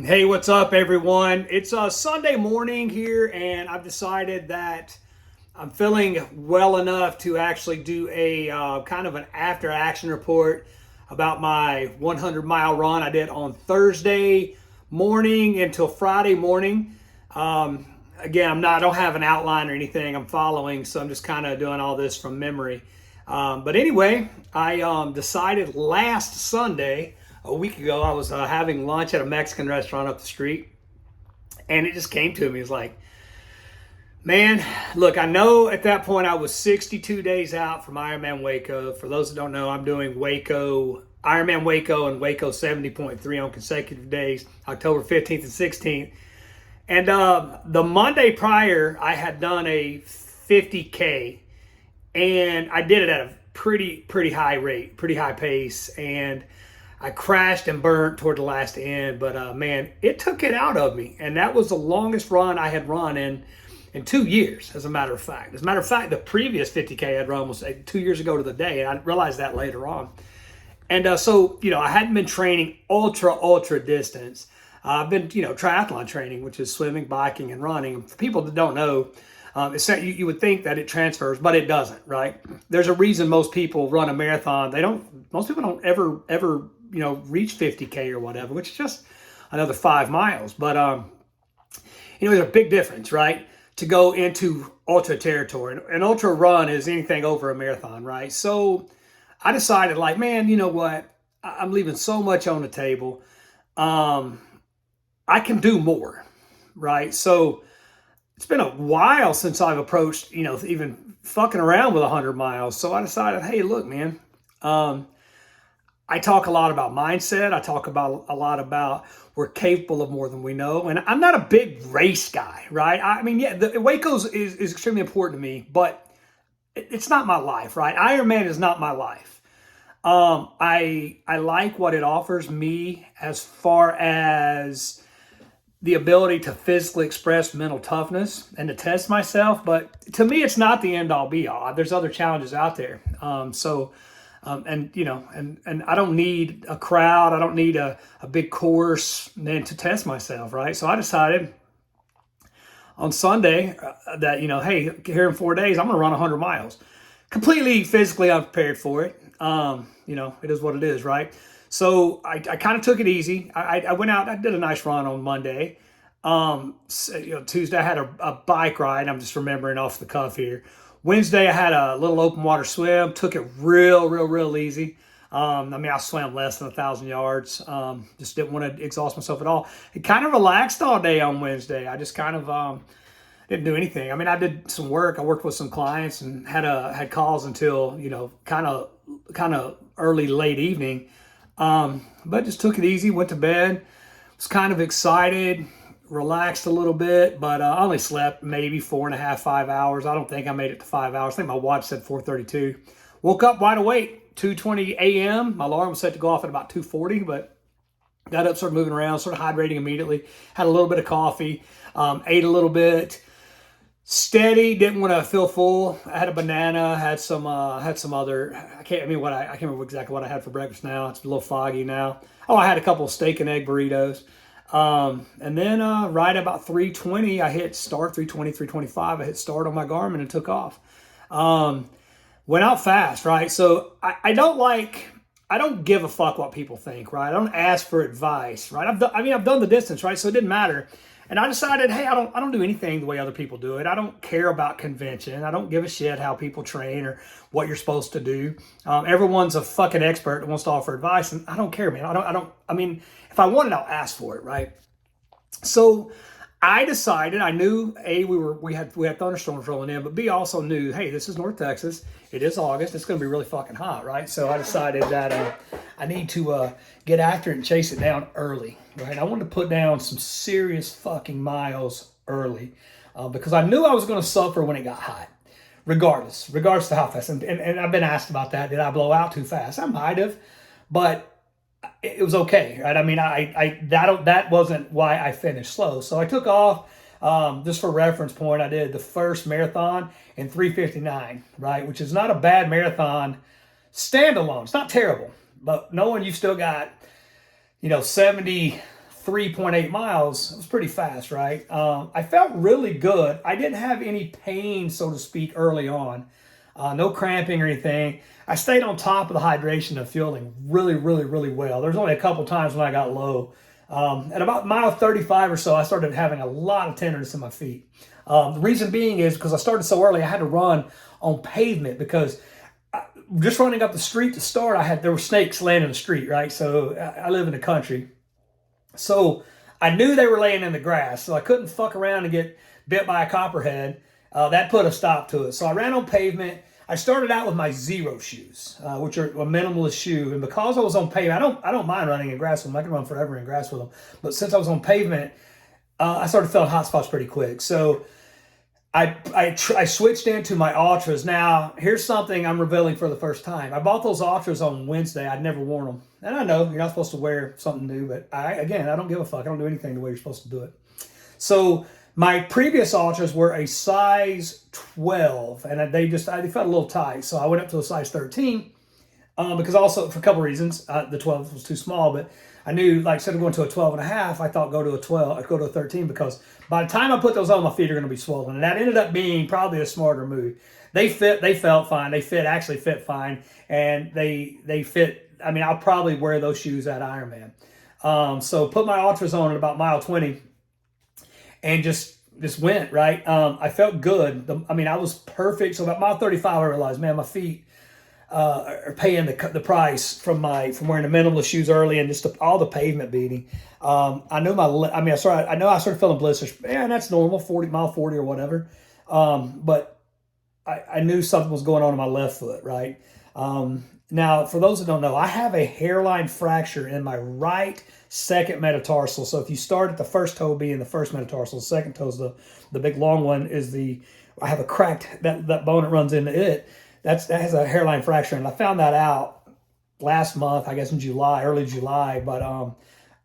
Hey, what's up, everyone? It's a Sunday morning here, and I've decided that I'm feeling well enough to actually do a kind of an after action report about my 100-mile run I did on Thursday morning until Friday morning. Again, I don't have an outline or anything I'm following, so I'm just kind of doing all this from memory. But anyway, I decided last Sunday, a week ago, I was having lunch at a Mexican restaurant up the street, and it just came to me. It's like, man, look, I know at that point I was 62 days out from Ironman Waco. For those that don't know, I'm doing Ironman Waco and Waco 70.3 on consecutive days, October 15th and 16th. And the Monday prior, I had done a 50K, and I did it at a pretty high rate, pretty high pace, and I crashed and burnt toward the last end. But man, it took it out of me, and that was the longest run I had run in 2 years, as a matter of fact. As a matter of fact, the previous 50K I'd run was 2 years ago to the day, and I realized that later on. And so, I hadn't been training ultra distance. I've been, triathlon training, which is swimming, biking, and running. For people that don't know, you would think that it transfers, but it doesn't, right? There's a reason most people run a marathon. Most people don't ever, reach 50K or whatever, which is just another 5 miles. But, there's a big difference, right? To go into ultra territory. An ultra run is anything over a marathon, right? So I decided, like, man, you know what? I'm leaving so much on the table. I can do more, right? So it's been a while since I've approached, even fucking around with 100 miles. So I decided, hey, look, man, I talk a lot about mindset. I talk about a lot about we're capable of more than we know. And I'm not a big race guy, right? I mean, yeah, the Waco's is extremely important to me, but it's not my life, right? Ironman is not my life. I like what it offers me as far as the ability to physically express mental toughness and to test myself. But to me, it's not the end all be all. There's other challenges out there. And I don't need a crowd. I don't need a big course then to test myself, right? So I decided on Sunday that, hey, here in 4 days, I'm going to run 100 miles. Completely physically unprepared for it. It is what it is, right? So I kind of took it easy. I went out, I did a nice run on Monday. Tuesday I had a bike ride. I'm just remembering off the cuff here. Wednesday I had a little open water swim. Took it real easy. I swam less than 1,000 yards. Just didn't want to exhaust myself at all. It kind of relaxed all day on Wednesday. I just kind of didn't do anything. I did some work. I worked with some clients and had calls until kind of early late evening. But just took it easy. Went to bed. Was kind of excited. Relaxed a little bit, but I only slept maybe 4.5, 5 hours. I don't think I made it to 5 hours. I think my watch said 4:32. Woke up wide awake, 2:20 a.m. My alarm was set to go off at about 2:40, but got up, started moving around, started hydrating immediately. Had a little bit of coffee, ate a little bit. Steady, didn't want to feel full. I had a banana, had some other. I can't remember exactly what I had for breakfast now. It's a little foggy now. Oh, I had a couple of steak and egg burritos. And then right about 3:20, I hit start, 3:20, 3:25. I hit start on my Garmin and took off. Went out fast, right? So I don't give a fuck what people think, right? I don't ask for advice, right? I've done the distance, right? So it didn't matter. And I decided, hey, I don't do anything the way other people do it. I don't care about convention. I don't give a shit how people train or what you're supposed to do. Everyone's a fucking expert that wants to offer advice, and I don't care, man. If I want it, I'll ask for it, right? So I decided, I knew A, we had thunderstorms rolling in, but B, also knew, hey, this is North Texas. It is August. It's going to be really fucking hot, right? So I decided that I need to get after it and chase it down early, right? I wanted to put down some serious fucking miles early because I knew I was going to suffer when it got hot, regardless to how fast. And I've been asked about that. Did I blow out too fast? I might have, but it was okay, right? That wasn't why I finished slow. So I took off. Just for reference point, I did the first marathon in 3:59, right? Which is not a bad marathon standalone. It's not terrible, but knowing you've still got, 70 3.8 miles. It was pretty fast, right? I felt really good. I didn't have any pain, so to speak, early on. No cramping or anything. I stayed on top of the hydration and fueling really, really, really well. There's only a couple times when I got low. At about mile 35 or so, I started having a lot of tenderness in my feet. The reason being is because I started so early, I had to run on pavement because just running up the street to start, there were snakes laying in the street, right? So I live in the country. So I knew they were laying in the grass, so I couldn't fuck around and get bit by a copperhead. That put a stop to it. So I ran on pavement. I started out with my zero shoes, which are a minimalist shoe. And because I was on pavement, I don't mind running in grass with them. I can run forever in grass with them. But since I was on pavement, I started feeling hot spots pretty quick. So I switched into my Ultras. Now, here's something I'm revealing for the first time. I bought those Ultras on Wednesday. I'd never worn them. And I know you're not supposed to wear something new, but I don't give a fuck. I don't do anything the way you're supposed to do it. So my previous Ultras were a size 12, and they felt a little tight. So I went up to a size 13 because also for a couple reasons. The 12 was too small, but I knew, like, instead of going to a 12 and a half, I thought go to a 12, I'd go to a 13 because by the time I put those on, my feet are going to be swollen. And that ended up being probably a smarter move. They felt fine. They actually fit fine. And they fit, I mean, I'll probably wear those shoes at Ironman. So put my Ultras on at about mile 20 and just went, right? I felt good. I was perfect. So about mile 35, I realized, man, my feet are paying the price from wearing the minimalist shoes early and just all the pavement beating. I know I started feeling blisters. Yeah, and that's normal, mile 40 or whatever. But I knew something was going on in my left foot, right? Now, for those that don't know, I have a hairline fracture in my right second metatarsal. So if you start at the first toe being the first metatarsal, the second toe is the big long one I have a cracked, that bone that runs into it. That has a hairline fracture, and I found that out last month, I guess in July, early July. But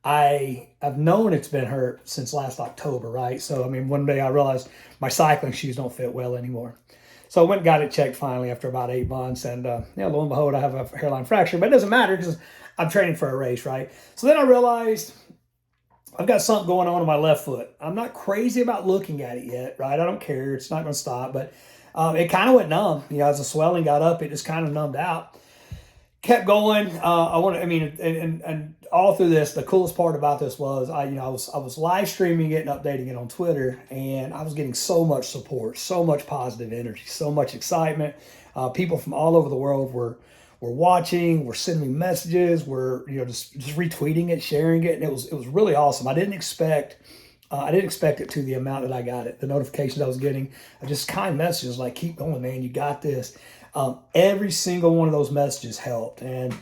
I've known it's been hurt since last October, right? So one day I realized my cycling shoes don't fit well anymore. So I went and got it checked finally after about 8 months, and lo and behold, I have a hairline fracture. But it doesn't matter because I'm training for a race, right? So then I realized I've got something going on in my left foot. I'm not crazy about looking at it yet, right? I don't care. It's not going to stop, but it kind of went numb. As the swelling got up, it just kind of numbed out. Kept going. And all through this, the coolest part about this was I was live streaming it and updating it on Twitter, and I was getting so much support, so much positive energy, so much excitement. People from all over the world were watching, were sending me messages, were just retweeting it, sharing it, and it was really awesome. I didn't expect it to the amount that I got it. The notifications I was getting, just kind messages like, keep going, man, you got this. Every single one of those messages helped. And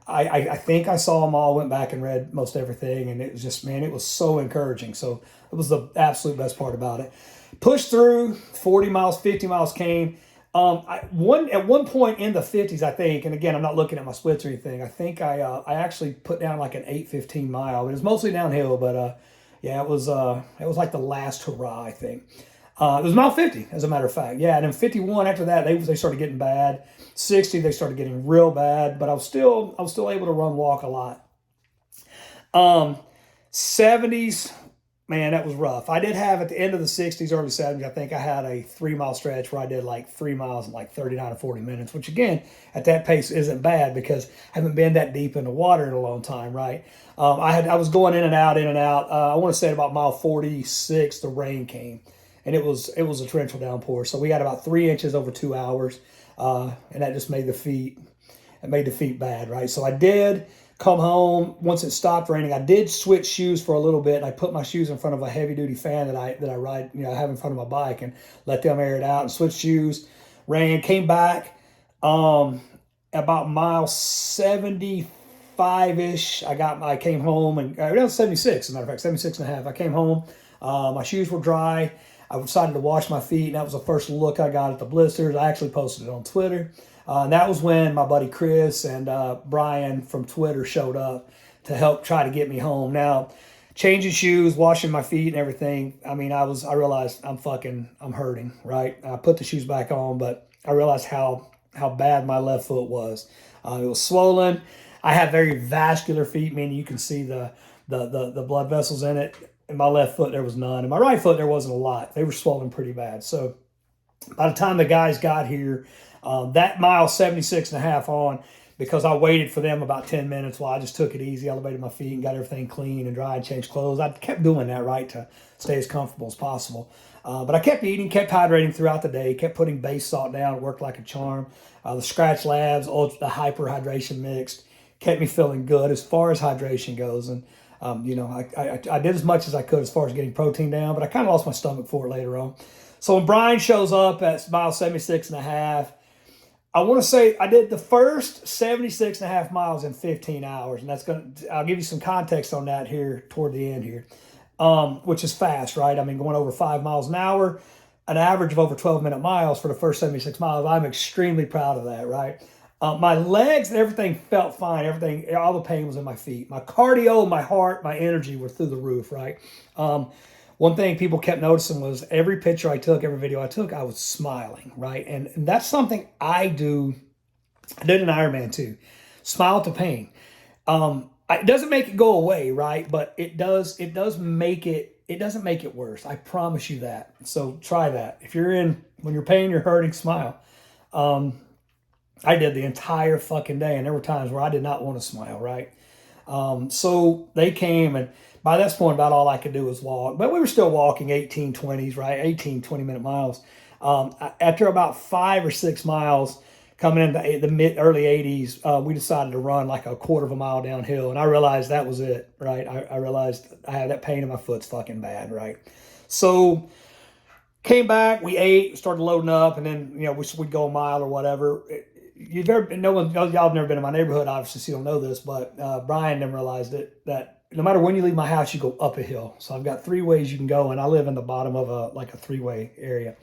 I think I saw them all, went back and read most everything. And it was just, man, it was so encouraging. So it was the absolute best part about it. Pushed through, 40 miles, 50 miles came. At one point in the 50s, I think, and again, I'm not looking at my splits or anything, I think I actually put down like an 8:15 mile. It was mostly downhill, but yeah, it was like the last hurrah, I think. It was mile 50, as a matter of fact. Yeah, and then 51 after that, they started getting bad. 60, they started getting real bad, but I was still able to run, walk a lot. 70s, man, that was rough. I did have at the end of the 60s, early 70s, I think I had a 3-mile stretch where I did like 3 miles in like 39 or 40 minutes, which again, at that pace isn't bad because I haven't been that deep in the water in a long time, right? I was going in and out. I want to say at about mile 46, the rain came, and it was a torrential downpour. So we got about 3 inches over 2 hours, and that just made the feet bad, right? So I did come home once it stopped raining. I did switch shoes for a little bit, and I put my shoes in front of a heavy duty fan that I ride, I have in front of my bike, and let them air it out and switch shoes. Ran, came back, about mile 75-ish. I came home and it was 76, as a matter of fact, 76 and a half. I came home, my shoes were dry. I decided to wash my feet, and that was the first look I got at the blisters. I actually posted it on Twitter. And that was when my buddy Chris and Brian from Twitter showed up to help try to get me home. Now, changing shoes, washing my feet and everything, I realized I'm hurting, right? I put the shoes back on, but I realized how bad my left foot was. It was swollen. I have very vascular feet, meaning you can see the the blood vessels in it. In my left foot, there was none. In my right foot, there wasn't a lot. They were swollen pretty bad. So by the time the guys got here, that mile 76 and a half on, because I waited for them about 10 minutes while I just took it easy, elevated my feet and got everything clean and dry and changed clothes. I kept doing that, right, to stay as comfortable as possible. But I kept eating, kept hydrating throughout the day, kept putting base salt down. It worked like a charm. The Scratch Labs, the hyper hydration mixed, kept me feeling good as far as hydration goes. And, I did as much as I could as far as getting protein down, but I kind of lost my stomach for it later on. So when Brian shows up at mile 76 and a half, I want to say I did the first 76 and a half miles in 15 hours. And I'll give you some context on that here toward the end here, which is fast, right? I mean, going over 5 miles an hour, an average of over 12-minute miles for the first 76 miles. I'm extremely proud of that, right? My legs, everything felt fine. Everything, all the pain was in my feet. My cardio, my heart, my energy were through the roof, right? One thing people kept noticing was every picture I took, every video I took, I was smiling, right? And that's something I do. I did an Ironman too. Smile at the pain. It doesn't make it go away, right? But it does make it, it doesn't make it worse. I promise you that. So try that. If when you're pain, you're hurting, smile. I did the entire fucking day, and there were times where I did not want to smile, right? So they came, and by this point, about all I could do was walk. But we were still walking 18, 20s, right? 18, 20-minute miles. After about 5 or 6 miles, coming into the early 80s, we decided to run like a quarter of a mile downhill, and I realized that was it, right? I realized I had that pain in my foot's fucking bad, right? So came back, we ate, started loading up, and then we'd go a mile or whatever. Y'all have never been in my neighborhood, obviously, so you don't know this, but Brian never realized it, that no matter when you leave my house, you go up a hill. So I've got 3 ways you can go, and I live in the bottom of a 3-way area.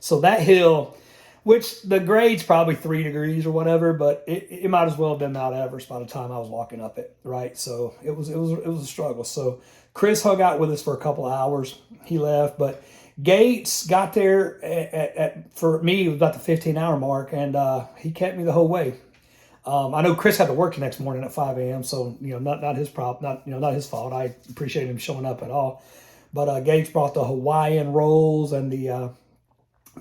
So that hill, which the grade's probably 3 degrees or whatever, but it might as well have been Mount Everest by the time I was walking up it, right? So it was a struggle. So Chris hung out with us for a couple of hours. He left, but Gates got there for me, it was about the 15-hour mark, and he kept me the whole way. I know Chris had to work the next morning at 5 a.m., so not his problem, not his fault. I appreciate him showing up at all. But Gates brought the Hawaiian rolls and the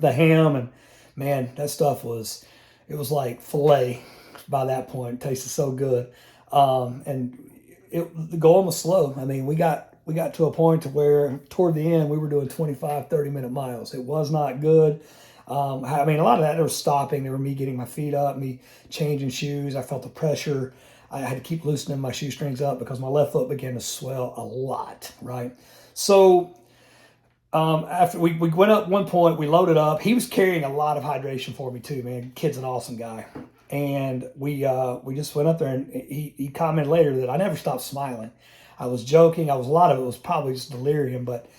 ham, and man, that stuff was like filet by that point. It tasted so good, and the going was slow. I mean, we got to a point to where toward the end we were doing 25, 30-minute miles. It was not good. I mean, a lot of that, there was stopping. There were me getting my feet up, me changing shoes. I felt the pressure. I had to keep loosening my shoestrings up because my left foot began to swell a lot, right? So after we went up one point, we loaded up. He was carrying a lot of hydration for me too, man. Kid's an awesome guy. And we just went up there, and he commented later that I never stopped smiling. I was joking. A lot of it was probably just delirium, but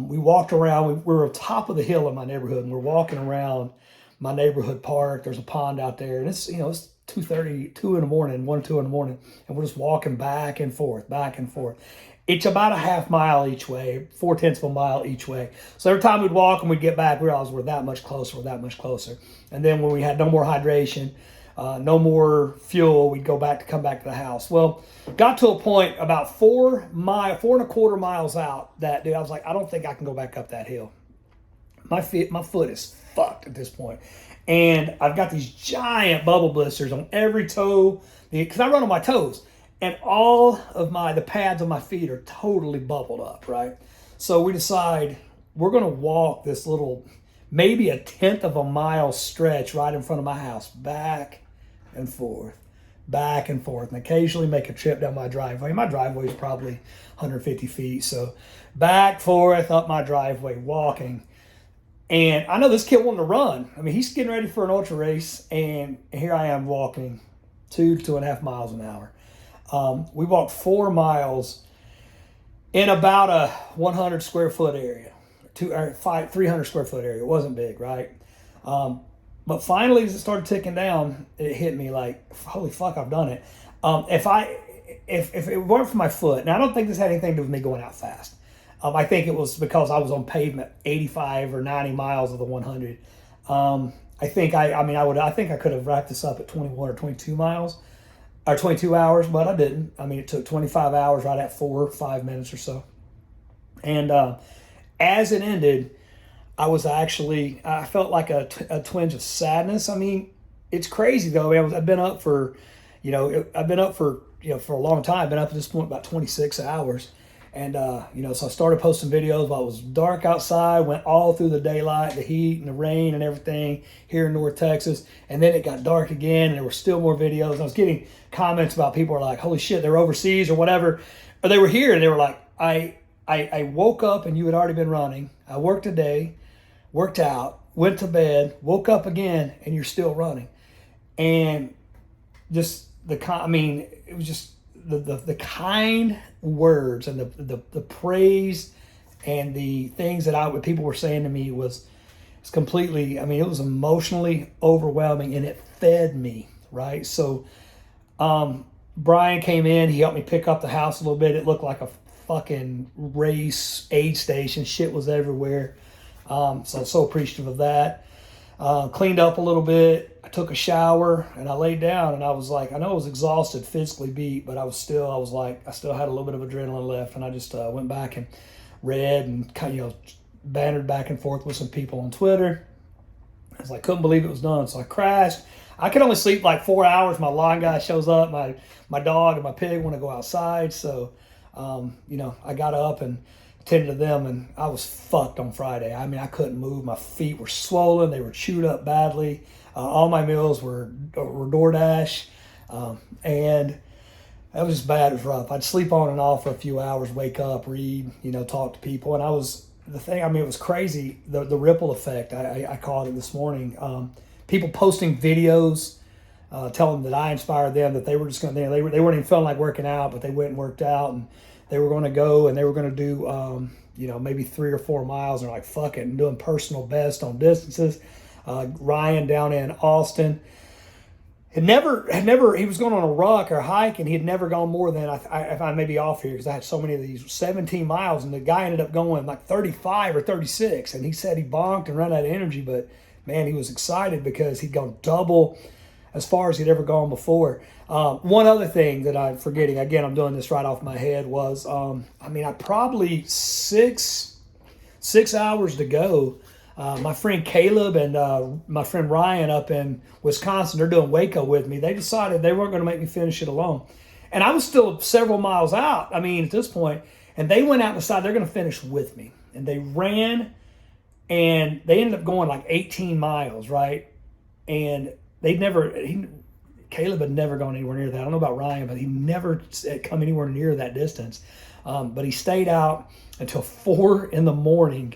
we walked around. We were on top of the hill in my neighborhood, and we're walking around my neighborhood park. There's a pond out there, and it's 2:30, 2 in the morning, 1 or 2 in the morning, and we're just walking back and forth, back and forth. It's about a half mile each way, 4/10 of a mile each way. So every time we'd walk and we'd get back, we realized we're that much closer, And then when we had no more hydration, no more fuel, we'd come back to the house. Well, got to a point about 4.25 miles out that, dude, I was like, I don't think I can go back up that hill. My foot is fucked at this point. And I've got these giant bubble blisters on every toe, because I run on my toes. And all of the pads on my feet are totally bubbled up, right? So we decide we're going to walk this little, maybe 1/10 of a mile stretch right in front of my house, back and forth, and occasionally make a trip down my driveway. My driveway is probably 150 feet, so back, forth, up my driveway, walking. And I know this kid wanted to run. I mean, he's getting ready for an ultra race, and here I am walking 2.5 miles an hour. We walked 4 miles in about a 100 square foot area, 300 square foot area. It wasn't big, right? But finally, as it started ticking down, it hit me like, holy fuck, I've done it. If it weren't for my foot, now I don't think this had anything to do with me going out fast. I think it was because I was on pavement 85 or 90 miles of the 100. I think I could have wrapped this up at 21 or 22 miles. or 22 hours, but I didn't. I mean, it took 25 hours right at 5 minutes or so. And as it ended, I felt like a twinge of sadness. I mean, it's crazy though. I've been up for, for a long time. I've been up at this point about 26 hours. And, so I started posting videos while it was dark outside, went all through the daylight, the heat and the rain and everything here in North Texas. And then it got dark again and there were still more videos. And I was getting comments about people are like, holy shit, they're overseas or whatever. Or they were here and they were like, I woke up and you had already been running. I worked a day, worked out, went to bed, woke up again, and you're still running. And just it was just the kind words and the praise and the things that people were saying to me was completely, it was emotionally overwhelming and it fed me, right? So Brian came in, he helped me pick up the house a little bit. It looked like a fucking race aid station. Shit was everywhere. So appreciative of that. Cleaned up a little bit. I took a shower and I laid down and I was like, I know I was exhausted, physically beat, but I still had a little bit of adrenaline left. And I just went back and read and bantered back and forth with some people on Twitter. I was like, couldn't believe it was done. So I crashed. I could only sleep like 4 hours. My lawn guy shows up. My dog and my pig want to go outside. So, I got up and tended to them, and I was fucked on Friday. I couldn't move. My feet were swollen. They were chewed up badly. All my meals were DoorDash, and that was just bad. It was rough. I'd sleep on and off for a few hours, wake up, read, talk to people, and it was crazy, the ripple effect. I called it this morning. People posting videos, telling them that I inspired them, that they were just going to, they weren't even feeling like working out, but they went and worked out, and they were going to go and they were going to do, maybe 3 or 4 miles. And they're like, fuck it, and doing personal best on distances. Ryan down in Austin he was going on a ruck or hike, and he had never gone more than, if I may be off here because I had so many of these, 17 miles, and the guy ended up going like 35 or 36, and he said he bonked and ran out of energy, but man, he was excited because he'd gone double as far as he'd ever gone before. One other thing that I'm forgetting, again, I'm doing this right off my head, was, I probably 6 hours to go. My friend Caleb and my friend Ryan up in Wisconsin, they're doing Waco with me. They decided they weren't going to make me finish it alone. And I was still several miles out, at this point. And they went out and decided they're going to finish with me. And they ran, and they ended up going like 18 miles, right? And Caleb had never gone anywhere near that. I don't know about Ryan, but he never come anywhere near that distance. But he stayed out until 4 a.m.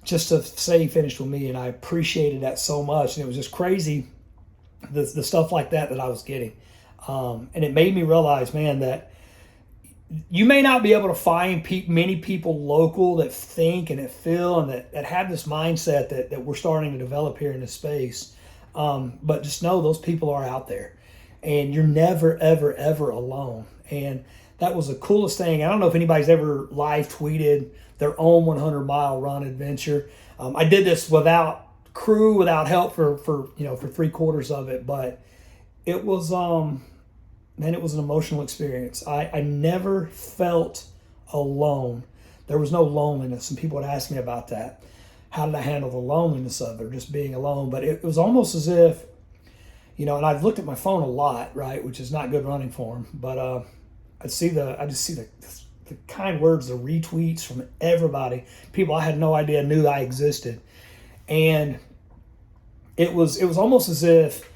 just to say he finished with me, and I appreciated that so much. And it was just crazy, the stuff like that I was getting. And it made me realize, man, that you may not be able to find many people local that think and that feel and that have this mindset that we're starting to develop here in this space. But just know those people are out there, and you're never, ever, ever alone. And that was the coolest thing. I don't know if anybody's ever live tweeted their own 100-mile run adventure. I did this without crew, without help for 3/4 of it, but it was, it was an emotional experience. I never felt alone. There was no loneliness, and people would ask me about that. How did I handle the loneliness of it, or just being alone? But it was almost as if, and I've looked at my phone a lot, right, which is not good running form, but I just see the kind words, the retweets from everybody, people I had no idea knew I existed. And it was almost as if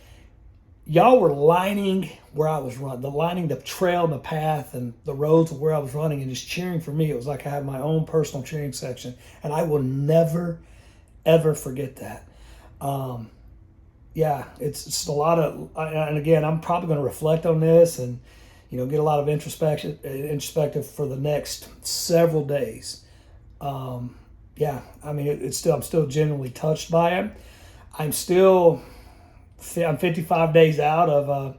y'all were lining where I was running, lining the trail and the path and the roads of where I was running, and just cheering for me. It was like I had my own personal cheering section, and I will never, ever forget that. It's just a lot of, and again, I'm probably going to reflect on this and get a lot of introspective for the next several days. I'm still genuinely touched by it. I'm 55 days out of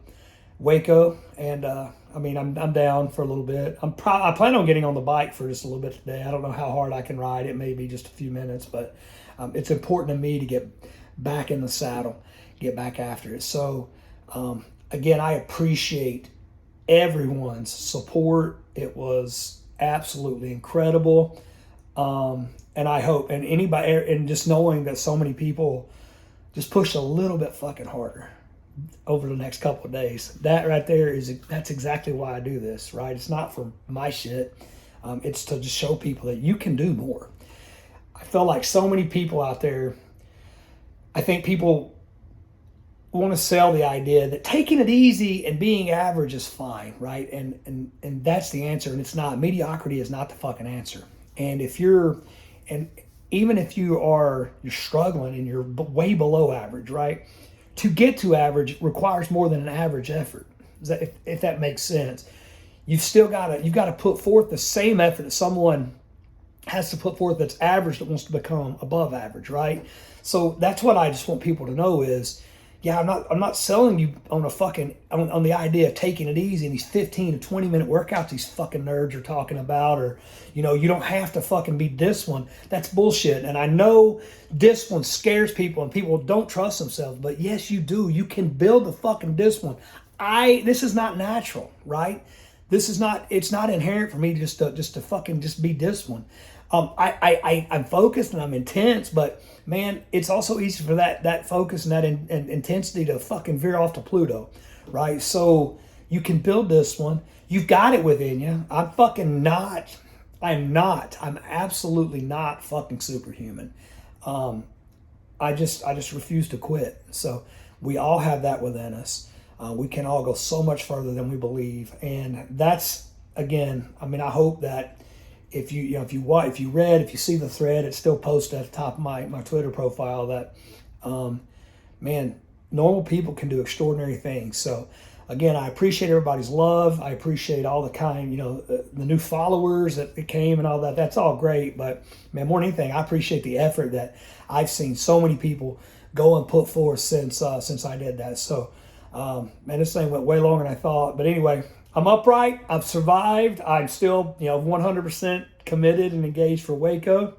Waco, and I'm down for a little bit. I plan on getting on the bike for just a little bit today. I don't know how hard I can ride. It may be just a few minutes, but it's important to me to get back in the saddle, get back after it. So again, I appreciate everyone's support. It was absolutely incredible. And I hope, and anybody, and just knowing that so many people just pushed a little bit fucking harder over the next couple of days. That right there that's exactly why I do this, right? It's not for my shit. It's to just show people that you can do more. I felt like so many people out there, I think people want to sell the idea that taking it easy and being average is fine, right? And that's the answer, and it's not. Mediocrity is not the fucking answer. And even if you're struggling and you're way below average, right? To get to average requires more than an average effort. If that makes sense, you've got to put forth the same effort that someone has to put forth that's average that wants to become above average, right? So that's what I just want people to know is, yeah, I'm not selling you on on the idea of taking it easy and these 15 to 20 minute workouts these fucking nerds are talking about, or, you don't have to fucking be this one. That's bullshit. And I know this one scares people and people don't trust themselves, but yes, you do. You can build the fucking this one. This is not natural, right? It's not inherent for me just to fucking just be this one. I'm focused and I'm intense, but man, it's also easy for that focus and that intensity to fucking veer off to Pluto, right? So you can build this one. You've got it within you. I'm absolutely not fucking superhuman. I just refuse to quit. So we all have that within us. We can all go so much further than we believe. And that's, again, I mean, I hope that if you see the thread, it's still posted at the top of my Twitter profile that, man, normal people can do extraordinary things. So again, I appreciate everybody's love. I appreciate all the the new followers that came and all that. That's all great. But man, more than anything, I appreciate the effort that I've seen so many people go and put forth since I did that. So, man, this thing went way longer than I thought. But anyway, I'm upright. I've survived. I'm still, 100% committed and engaged for Waco.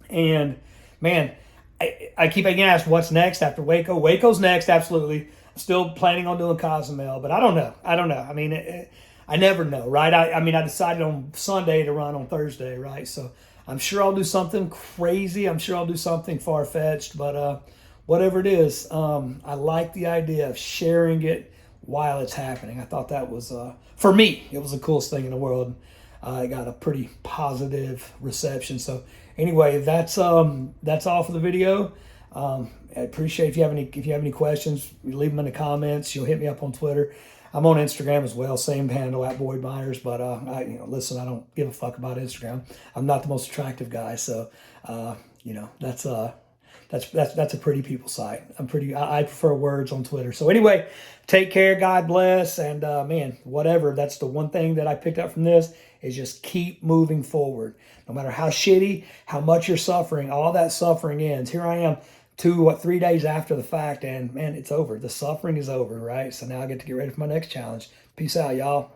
And man, I keep getting asked what's next after Waco. Waco's next, absolutely. I'm still planning on doing Cozumel, but I don't know. I mean, I never know, right? I decided on Sunday to run on Thursday, right? So I'm sure I'll do something crazy. I'm sure I'll do something far-fetched, but whatever it is, I like the idea of sharing it while it's happening. I thought that was, for me, it was the coolest thing in the world. It got a pretty positive reception. So anyway, that's all for the video. I appreciate if you have any questions, you leave them in the comments. You'll hit me up on Twitter. I'm on Instagram as well, same handle at Boyd Myers. But listen, I don't give a fuck about Instagram. I'm not the most attractive guy, so that's a pretty people site. I prefer words on Twitter. So anyway, take care. God bless. And man, whatever. That's the one thing that I picked up from this is just keep moving forward. No matter how shitty, how much you're suffering, all that suffering ends. Here I am 3 days after the fact, and man, it's over. The suffering is over, right? So now I get to get ready for my next challenge. Peace out, y'all.